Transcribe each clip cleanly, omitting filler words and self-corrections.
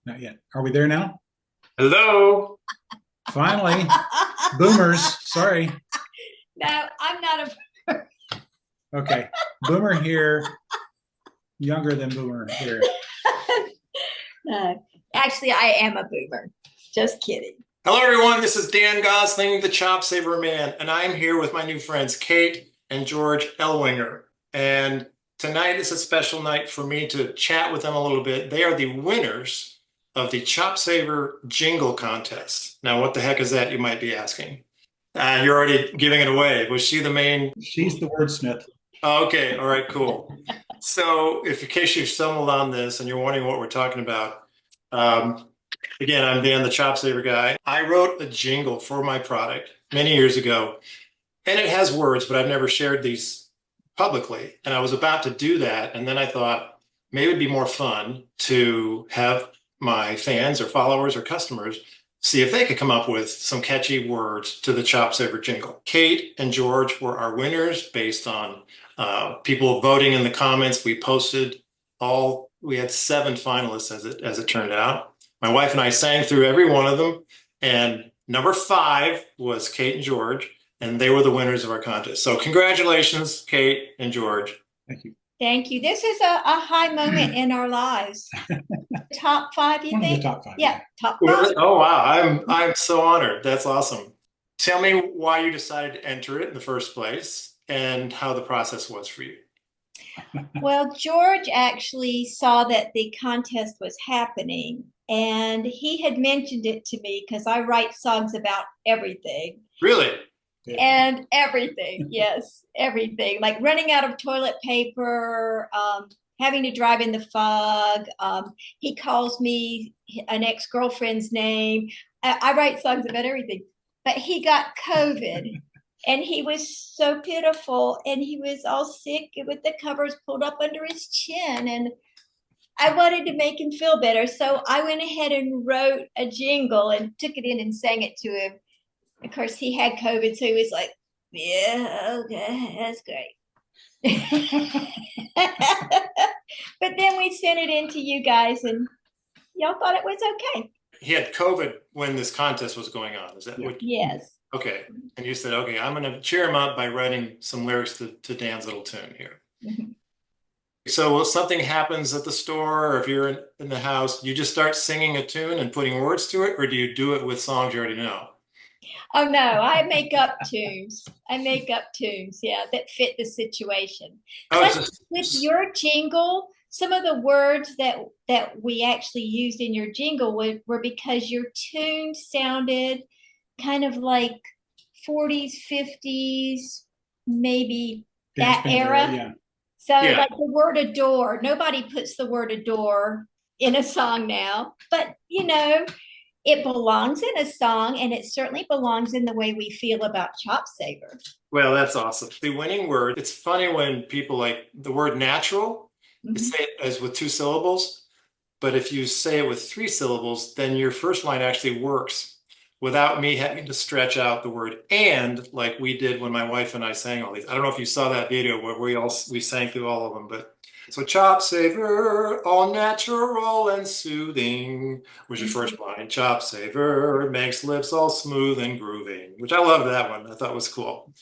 Not yet. Are we there now? Hello. Finally. Boomers. Sorry. No, I'm not a. Okay. Boomer here. Younger than Boomer here. No, actually, I am a boomer. Just kidding. Hello, everyone. This is Dan Gosling, the ChopSaver Man, and I'm here with my new friends, Kate and George Ellwanger. And tonight is a special night for me to chat with them a little bit. They are the winners of the ChopSaver Jingle contest. Now, what the heck is that, you might be asking? You're already giving it away. Was she the main? She's the wordsmith. Oh, okay. All right, cool. So if in case you've stumbled on this and you're wondering what we're talking about, again, I'm Dan, the ChopSaver guy. I wrote a jingle for my product many years ago, and it has words, but I've never shared these publicly. And I was about to do that, and then I thought maybe it'd be more fun to have my fans or followers or customers see if they could come up with some catchy words to the ChopSaver jingle. Kate and George were our winners based on people voting in the comments. We posted we had 7 finalists as it turned out. My wife and I sang through every one of them, and number 5 was Kate and George, and they were the winners of our contest. So congratulations, Kate and George. Thank you. Thank you. This is a high moment in our lives. Top 5, you One think? of the top 5. Yeah, top 5. Oh, wow. I'm so honored. That's awesome. Tell me why you decided to enter it in the first place and how the process was for you. Well, George actually saw that the contest was happening, and he had mentioned it to me because I write songs about everything. Really? Yeah. And everything, yes, everything. Like running out of toilet paper, having to drive in the fog. He calls me an ex-girlfriend's name. I write songs about everything. But he got COVID. And he was so pitiful, and he was all sick with the covers pulled up under his chin. And I wanted to make him feel better. So I went ahead and wrote a jingle and took it in and sang it to him. Of course, he had COVID, so he was like, yeah, okay, that's great. But then we sent it in to you guys, and y'all thought it was okay. He had COVID when this contest was going on. Is that what? Yes. Okay. And you said, okay, I'm going to cheer him up by writing some lyrics to Dan's little tune here. Mm-hmm. So if something happens at the store, or if you're in the house, you just start singing a tune and putting words to it, or do you do it with songs you already know? Oh no, I make up tunes. I make up tunes, yeah, that fit the situation. Oh, With your jingle, some of the words that we actually used in your jingle were because your tune sounded kind of like 40s, 50s, maybe that era. Yeah. So like the word adore, nobody puts the word adore in a song now, but it belongs in a song, and it certainly belongs in the way we feel about ChopSaver. Well, that's awesome. The winning word, it's funny when people like the word natural, Mm-hmm. say it as with 2 syllables, but if you say it with 3 syllables, then your first line actually works without me having to stretch out the word and like we did when my wife and I sang all these. I don't know if you saw that video where we sang through all of them, but so ChopSaver, all natural and soothing, was your first line. ChopSaver makes lips all smooth and grooving, which I love that one. I thought was cool.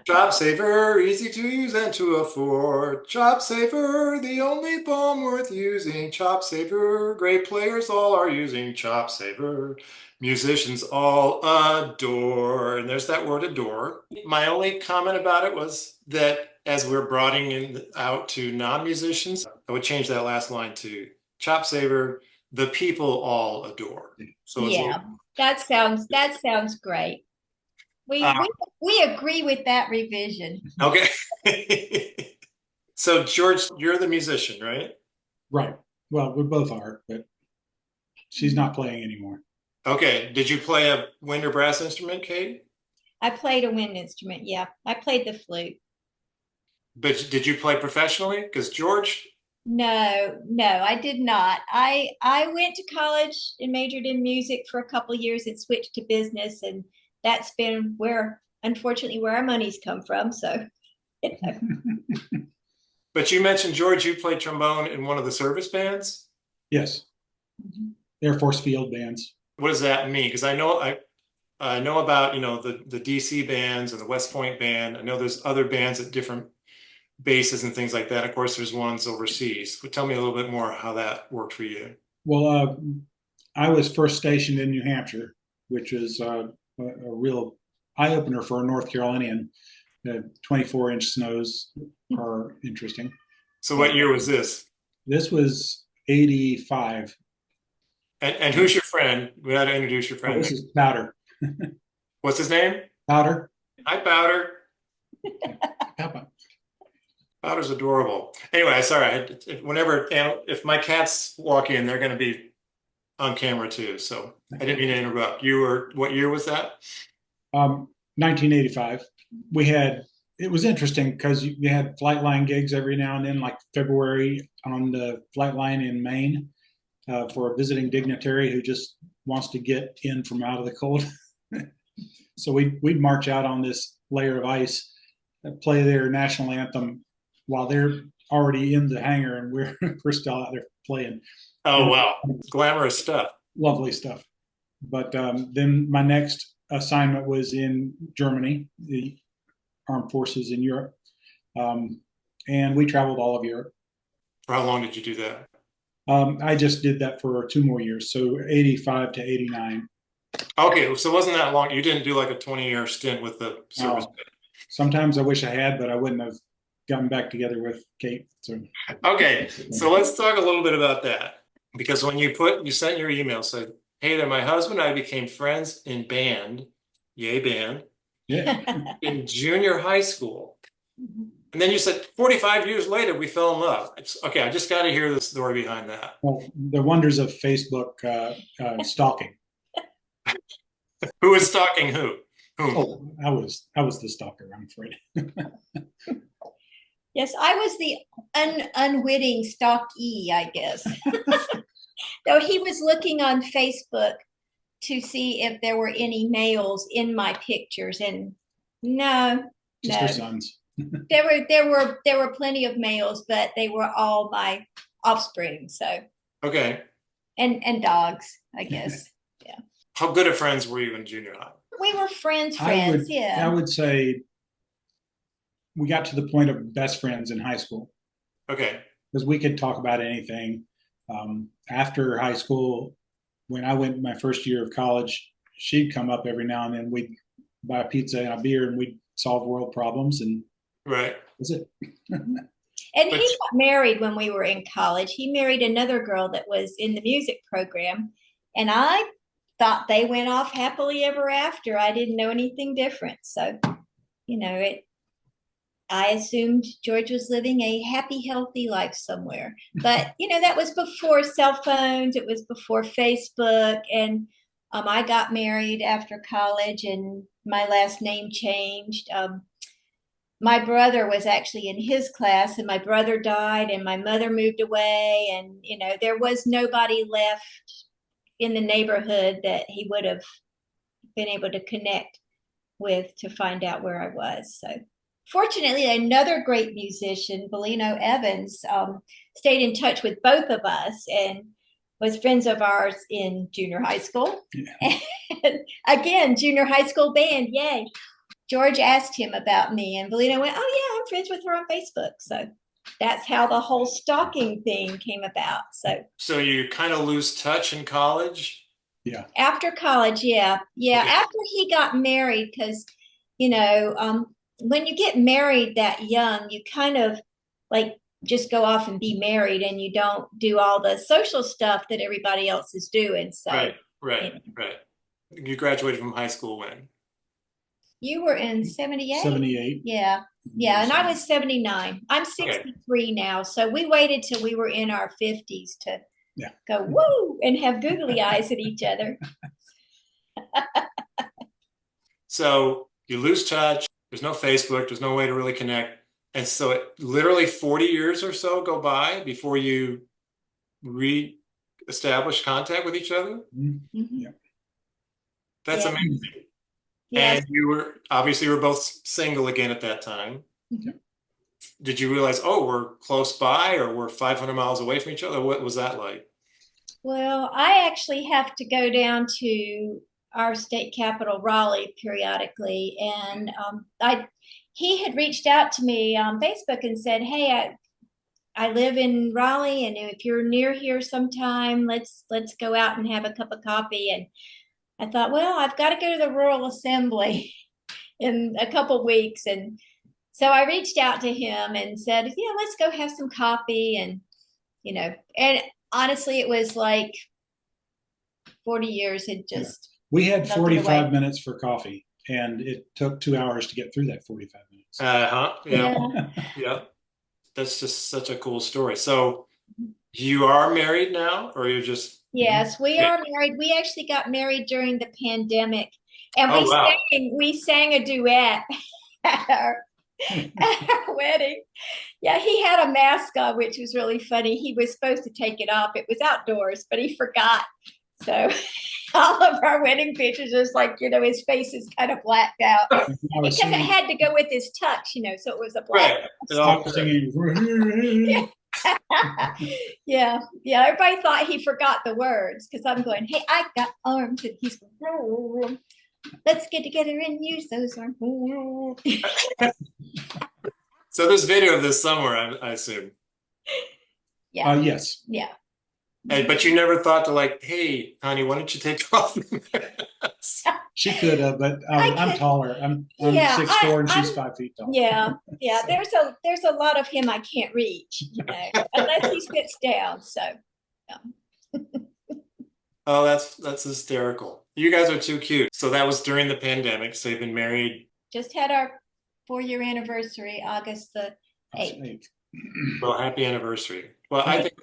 ChopSaver, easy to use and to afford. ChopSaver, the only balm worth using. ChopSaver, great players all are using ChopSaver. Musicians all adore. And there's that word adore. My only comment about it was that as we're broadening out to non-musicians, I would change that last line to ChopSaver, the people all adore. So yeah, that sounds great. We agree with that revision. Okay. So George, you're the musician, right? Right. Well, we both are, but she's not playing anymore. Okay. Did you play a wind or brass instrument, Kate? I played a wind instrument. Yeah, I played the flute. But did you play professionally? Because George? No, I did not. I went to college and majored in music for a couple years and switched to business, and that's been unfortunately, where our money's come from. So. But you mentioned, George, you played trombone in one of the service bands? Yes. Air Force field bands. What does that mean? Because I know about, you know, the DC bands and the West Point band. I know there's other bands at different bases and things like that. Of course, there's ones overseas. But tell me a little bit more how that worked for you. Well, I was first stationed in New Hampshire, which was a real eye opener for a North Carolinian. 24-inch snows are interesting. So what year was this? This was 85. And who's your friend? We had to introduce your friend. This is Powder. What's his name? Powder. Hi, Powder. Powder's adorable. Anyway, sorry. If my cats walk in, they're going to be on camera too. So I didn't mean to interrupt. What year was that? 1985. It was interesting because you had flight line gigs every now and then, like February on the flight line in Maine for a visiting dignitary who just wants to get in from out of the cold. So we'd march out on this layer of ice, play their national anthem while they're already in the hangar and we're still out there playing. Oh, wow. Glamorous stuff. Lovely stuff. But then my next assignment was in Germany, the armed forces in Europe. And we traveled all of Europe. For how long did you do that? I just did that for 2 more years, so 85 to 89. Okay, so it wasn't that long. You didn't do like a 20-year stint with the service. Sometimes I wish I had, but I wouldn't have gotten back together with Kate. So. Okay, so let's talk a little bit about that. Because when you sent your email, said, hey there, my husband and I became friends in band, yay band, in junior high school. And then you said 45 years later, we fell in love. Okay, I just got to hear the story behind that. Well, the wonders of Facebook stalking. Who was stalking who? Oh, I was the stalker, I'm afraid. Yes, I was the unwitting stalkee, I guess. Though he was looking on Facebook to see if there were any males in my pictures, and no, Just her sons. There were plenty of males, but they were all my offspring. So okay, and dogs, I guess. Yeah. How good of friends were you in junior high? We were friends. Yeah. I would say we got to the point of best friends in high school. Okay. Because we could talk about anything. After high school, when I went my first year of college, she'd come up every now and then. We'd buy a pizza and a beer, and we'd solve world problems. And right, that's it. And he got married when we were in college. He married another girl that was in the music program, and I thought they went off happily ever after. I didn't know anything different. So, I assumed George was living a happy, healthy life somewhere. But, that was before cell phones. It was before Facebook. And I got married after college, and my last name changed. My brother was actually in his class, and my brother died, and my mother moved away. And, there was nobody left in the neighborhood that he would have been able to connect with to find out where I was. So fortunately, another great musician, Bellino Evans, stayed in touch with both of us and was friends of ours in junior high school. Yeah. And again, junior high school band, yay. George asked him about me, and Bellino went, oh yeah, I'm friends with her on Facebook. So that's how the whole stalking thing came about. So you kind of lose touch in college? Yeah. After college, yeah. Yeah, okay. After he got married, because, when you get married that young, you kind of like just go off and be married, and you don't do all the social stuff that everybody else is doing. So Right. You graduated from high school when? You were in 78? 78. Yeah. Yeah. And I was 79. I'm 63 now. So we waited till we were in our 50s to go woo and have googly eyes at each other. So you lose touch. There's no Facebook. There's no way to really connect. And so literally 40 years or so go by before you re-establish contact with each other? Mm-hmm. Yeah. That's amazing. Yes. And you were both single again at that time. Mm-hmm. Did you realize, we're close by, or we're 500 miles away from each other? What was that like? Well, I actually have to go down to our state capital, Raleigh, periodically, and he had reached out to me on Facebook and said, "Hey, I live in Raleigh, and if you're near here sometime, let's go out and have a cup of coffee." And I thought, well, I've got to go to the rural assembly in a couple weeks, and so I reached out to him and said, "Yeah, let's go have some coffee." And and honestly, it was like 40 years had Yeah. just We had melted 45 away. minutes for coffee, and it took 2 hours to get through that 45 minutes. Yeah. Yeah. Yeah. That's just such a cool story. So you are married now, or you're just, Yes, we are married. We actually got married during the pandemic, and oh, wow. we sang a duet at our wedding. Yeah, he had a mask on, which was really funny. He was supposed to take it off. It was outdoors, but he forgot. So all of our wedding pictures is like, his face is kind of blacked out I was because it singing, had to go with his tux, so it was a black. Right. I was singing, Yeah, yeah. Everybody thought he forgot the words because I'm going, "Hey, I got arms," and he's going, "Let's get together and use those arms." So there's video of this somewhere, I assume. Yeah, yes. yeah. But you never thought to like, hey, honey, why don't you take off the mask? She could have, but I'm taller. I'm Yeah, 6'4" and she's I'm- 5 feet tall. Yeah, yeah. So- There's a lot of him I can't reach, unless he sits down. So, yeah. Oh, that's hysterical. You guys are too cute. So that was during the pandemic. So you've been married. Just had our 4-year anniversary, August the 8th. Well, happy anniversary. Well, I think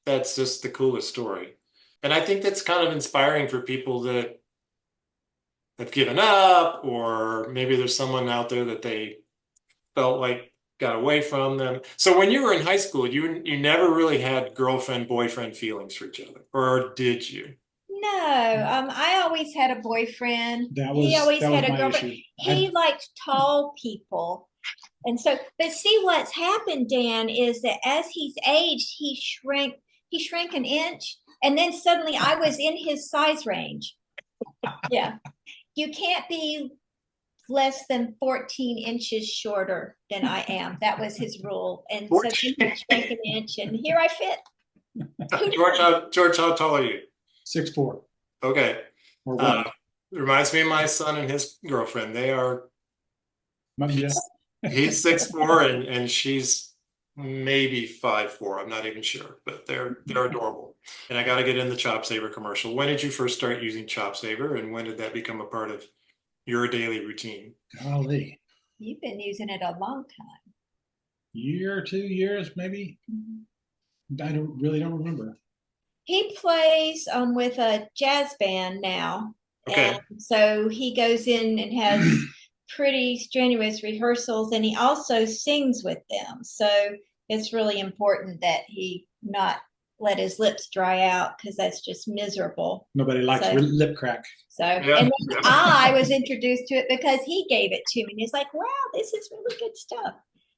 that's just the coolest story. And I think that's kind of inspiring for people that have given up, or maybe there's someone out there that they felt like got away from them. So when you were in high school, you never really had girlfriend, boyfriend feelings for each other, or did you? No, I always had a boyfriend. He always had a my girlfriend. issue. He liked tall people. And so, but see what's happened, Dan, is that as he's aged, he shrank an inch, and then suddenly I was in his size range. Yeah. You can't be less than 14 inches shorter than I am. That was his rule. And so he shrank an inch, and here I fit. George, how tall are you? 6'4". Okay. Or what? Reminds me of my son and his girlfriend. They are, Yeah. he's 6'4" and she's maybe 5'4". I'm not even sure, but they're adorable. And I got to get in the ChopSaver commercial. When did you first start using ChopSaver, and when did that become a part of your daily routine? Golly. You've been using it a long time. Year, 2 years, maybe. I really don't remember. He plays with a jazz band now. Okay. And so he goes in and has pretty strenuous rehearsals, and he also sings with them. So it's really important that he not let his lips dry out, because that's just miserable. Nobody likes lip crack. So, Yeah. and then I was introduced to it because he gave it to me. And he's like, wow, this is really good stuff.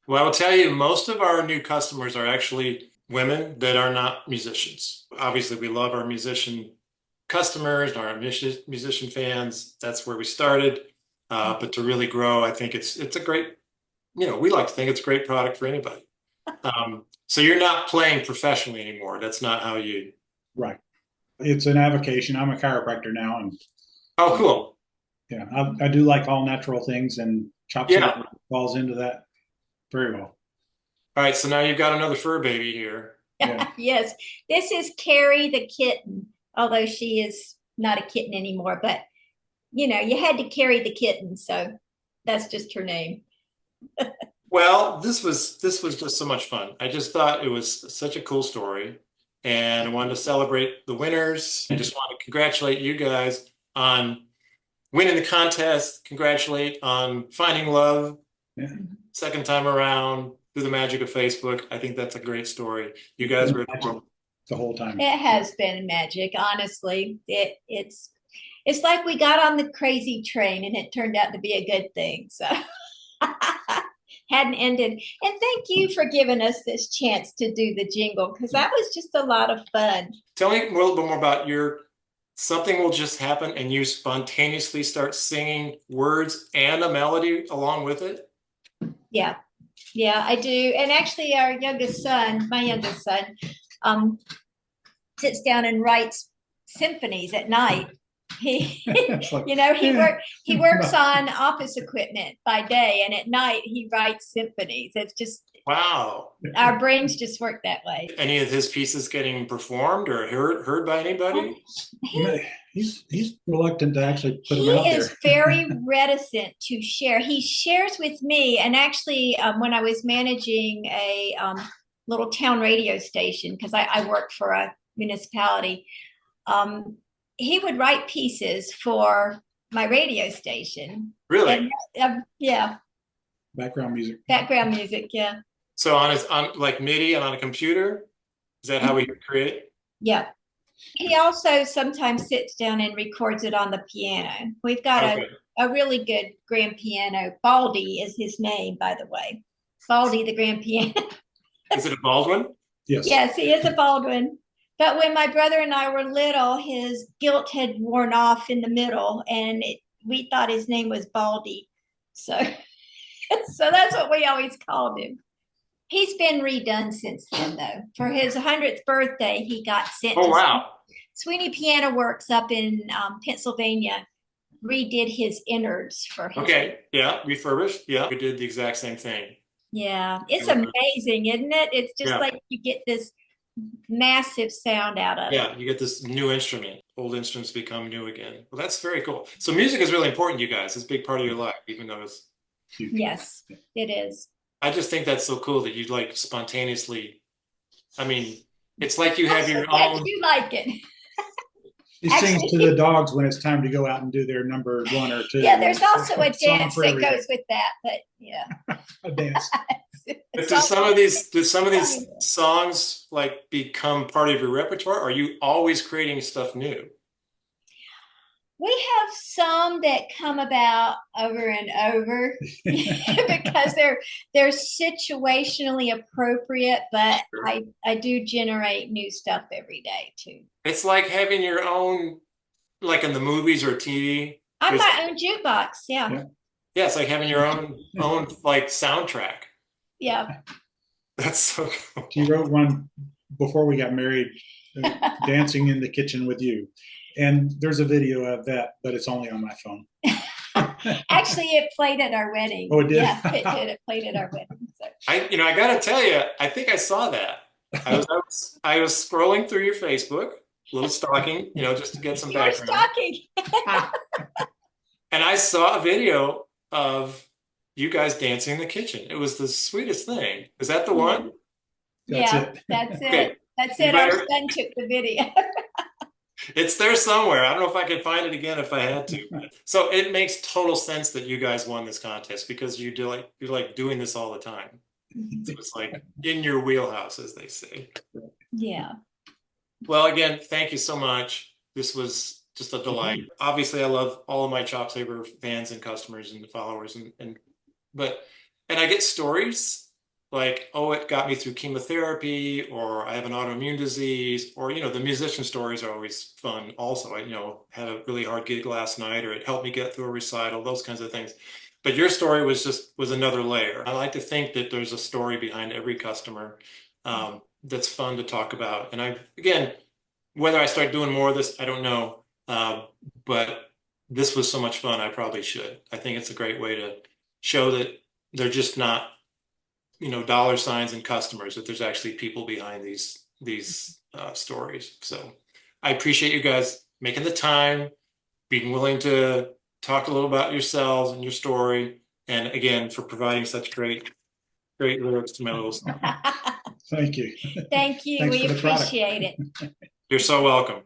Well, I'll tell you, most of our new customers are actually women that are not musicians. Obviously, we love our musician customers, our musician fans. That's where we started. But to really grow, I think it's a great, we like to think it's a great product for anybody. So you're not playing professionally anymore. That's not how you. Right. It's an avocation. I'm a chiropractor now, and oh, cool. Yeah, I do like all natural things, and ChopSaver falls into that very well. All right, so now you've got another fur baby here. Yeah. Yes, this is Carrie the kitten, although she is not a kitten anymore. But you had to carry the kitten, so that's just her name. Well, this was just so much fun. I just thought it was such a cool story, and I wanted to celebrate the winners. I just want to congratulate you guys on winning the contest. Congratulate on finding love second time around through the magic of Facebook. I think that's a great story. You guys were the whole time. It has been magic, honestly. It's like we got on the crazy train, and it turned out to be a good thing. So hadn't ended. And thank you for giving us this chance to do the jingle, because that was just a lot of fun. Tell me a little bit more about something will just happen and you spontaneously start singing words and a melody along with it. Yeah, I do. And actually my youngest son, sits down and writes symphonies at night. He he works on office equipment by day, and at night he writes symphonies. It's just, wow, our brains just work that way. Any of his pieces getting performed or heard by anybody? He's reluctant to actually put them out there. He is very reticent to share. He shares with me, and actually when I was managing a little town radio station, because I work for a municipality, he would write pieces for my radio station. Really? And, yeah. Background music. Yeah. So on like MIDI and on a computer? Is that how we create? Yeah. He also sometimes sits down and records it on the piano. We've got a really good grand piano. Baldy is his name, by the way. Baldy, the grand piano. Is it a Baldwin? Yes. Yes, he is a Baldwin. But when my brother and I were little, his gilt had worn off in the middle, and we thought his name was Baldy. So, so that's what we always called him. He's been redone since then, though. For his 100th birthday, he got sent to Sweeney Piano Works up in Pennsylvania, redid his innards for him. Okay, yeah, refurbished. Yeah, we did the exact same thing. Yeah, it's amazing, isn't it? It's just like you get this massive sound out of it. Yeah, you get this new instrument. Old instruments become new again. Well, that's very cool. So music is really important to you guys. It's a big part of your life, even though it's huge. Yes, it is. I just think that's so cool that you like spontaneously. I mean, it's like you have your own. You like it. He sings to the dogs when it's time to go out and do their number 1 or 2. Yeah, there's also a dance that goes with that, but yeah. A dance. But do some of these songs like become part of your repertoire? Or are you always creating stuff new? We have some that come about over and over because they're situationally appropriate, but sure. I do generate new stuff every day too. It's like having your own, like in the movies or TV. I'm my own jukebox, yeah. Yeah, it's like having your own like soundtrack. Yeah. That's so cool. She wrote one before we got married, Dancing in the Kitchen with You. And there's a video of that, but it's only on my phone. Actually, it played at our wedding. Oh, it did? Yeah, it did. It played at our wedding. So. I got to tell you, I think I saw that. I was scrolling through your Facebook, a little stalking, just to get some background. Stalking. And I saw a video of you guys dancing in the kitchen. It was the sweetest thing. Is that the one? That's it. Okay. That's it. Our son took the video. It's there somewhere. I don't know if I could find it again if I had to. So it makes total sense that you guys won this contest because you're like doing this all the time. So it's like in your wheelhouse, as they say. Yeah. Well, again, thank you so much. This was just a delight. Obviously, I love all of my ChopSaver fans and customers and followers, and I get stories. Like, oh, it got me through chemotherapy, or I have an autoimmune disease, or, the musician stories are always fun also. I, had a really hard gig last night, or it helped me get through a recital, those kinds of things. But your story was another layer. I like to think that there's a story behind every customer that's fun to talk about. And again, whether I start doing more of this, I don't know. But this was so much fun, I probably should. I think it's a great way to show that they're just not dollar signs and customers, that there's actually people behind these stories. So I appreciate you guys making the time, being willing to talk a little about yourselves and your story. And again, for providing such great lyrics to my little song. Thank you. Thank you. We appreciate it. You're so welcome.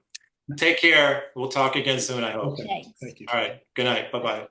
Take care. We'll talk again soon, I hope. Okay. Thank you. All right. Good night. Bye-bye.